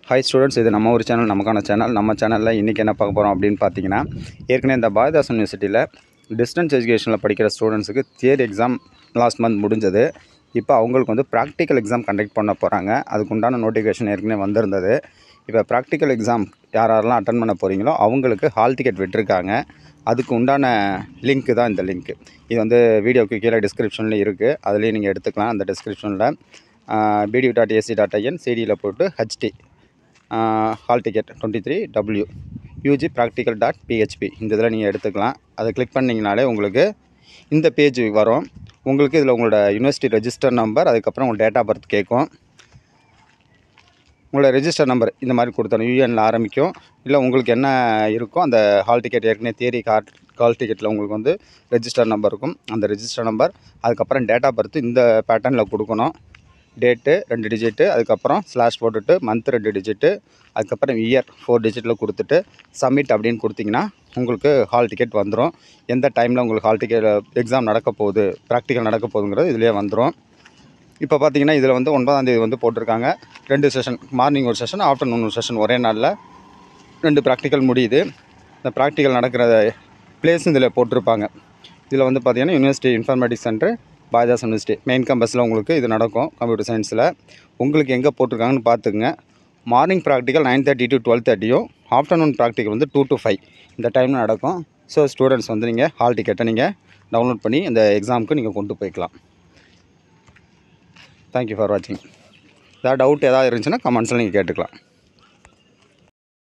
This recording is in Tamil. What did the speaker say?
ஹாய் ஸ்டூடெண்ட்ஸ், இது நம்ம ஒரு சேனல், நமக்கான சேனல். நம்ம சேனலில் இன்றைக்கி என்ன பார்க்க போகிறோம் அப்படின்னு பார்த்தீங்கன்னா, ஏற்கனவே இந்த பாரதிதாசன் யூனிவர்சிட்டியில் டிஸ்டன்ஸ் எஜுகேஷனில் படிக்கிற ஸ்டூடெண்ட்ஸுக்கு தியரி எக்ஸாம் லாஸ்ட் மந்த் முடிஞ்சது. இப்போ அவங்களுக்கு வந்து ப்ராக்டிக்கல் எக்ஸாம் கண்டக்ட் பண்ண போகிறாங்க. அதுக்கு உண்டான நோட்டிஃபிகேஷன் ஏற்கனவே வந்திருந்தது. இப்போ ப்ராக்டிக்கல் எக்ஸாம் யாரெல்லாம் அட்டன் பண்ண போகிறீங்களோ அவங்களுக்கு ஹால் டிக்கெட் விட்டுருக்காங்க. அதுக்கு உண்டான லிங்க்கு தான் இந்த லிங்க்கு. இது வந்து வீடியோக்கு கீழே டிஸ்கிரிப்ஷனில் இருக்குது, அதுலேயும் நீங்கள் எடுத்துக்கலாம். அந்த டிஸ்கிரிப்ஷனில் bdu.ac.in சிடியில் போட்டு HT hall ticket 23W UG practical.php இந்த இதில் நீங்கள் எடுத்துக்கலாம். அதை கிளிக் பண்ணிங்கனாலே உங்களுக்கு இந்த பேஜ் வரும். உங்களுக்கு இதில் உங்களோட யூனிவர்சிட்டி ரெஜிஸ்டர் நம்பர், அதுக்கப்புறம் உங்கள் டேட் ஆஃப் பர்த் கேட்கும். உங்களோட ரெஜிஸ்டர் நம்பர் இந்த மாதிரி கொடுத்தணும். யூஎனில் ஆரம்பிக்கும். இல்லை உங்களுக்கு என்ன இருக்கோ அந்த ஹால் டிக்கெட், ஏற்கனவே தியரி ஹால் டிக்கெட்டில் உங்களுக்கு வந்து ரெஜிஸ்டர் நம்பர் இருக்கும். அந்த ரெஜிஸ்டர் நம்பர், அதுக்கப்புறம் டேட் ஆஃப் பர்த் இந்த பேட்டர்னில் கொடுக்கணும். டேட்டு 2 டிஜிட்டு, அதுக்கப்புறம் ஸ்லாஷ் போட்டுட்டு மந்த் 2 டிஜிட்டு, அதுக்கப்புறம் இயர் 4 டிஜிட்டில் கொடுத்துட்டு சப்மிட் அப்படின்னு கொடுத்திங்கன்னா உங்களுக்கு ஹால் டிக்கெட் வந்துடும். எந்த டைமில் உங்களுக்கு ஹால் டிக்கெட் எக்ஸாம் நடக்க போகுது, ப்ராக்டிக்கல் நடக்க போகுதுங்கிறது இதிலே வந்துடும். இப்போ பார்த்தீங்கன்னா இதில் வந்து 9ஆம் தேதி வந்து போட்டிருக்காங்க. 2 செஷன், மார்னிங் ஒரு செஷன், ஆஃப்டர்நூன் ஒரு செஷன், ஒரே நாளில் 2 ப்ராக்டிக்கல் முடியுது. இந்த ப்ராக்டிக்கல் நடக்கிற பிளேஸும் இதில் போட்டிருப்பாங்க. இதில் வந்து பார்த்திங்கன்னா university informatics centre, Bharathidasan university main கேம்பஸில் உங்களுக்கு இது நடக்கும். கம்ப்யூட்டர் சயின்ஸில் உங்களுக்கு எங்கே போட்டிருக்காங்கன்னு பார்த்துக்குங்க. Morning practical 9:30 to 12:30, afternoon practical வந்து 2 to 5 இந்த டைமில் நடக்கும். ஸோ ஸ்டூடெண்ட்ஸ் வந்து நீங்கள் ஹால் டிக்கெட்டை நீங்கள் டவுன்லோட் பண்ணி இந்த எக்ஸாமுக்கு நீங்கள் கொண்டு போய்க்கலாம். தேங்க்யூ ஃபார் வாட்சிங். ஏதாவது டவுட் ஏதாவது இருந்துச்சுன்னா கமெண்ட்ஸில் நீங்கள் கேட்டுக்கலாம்.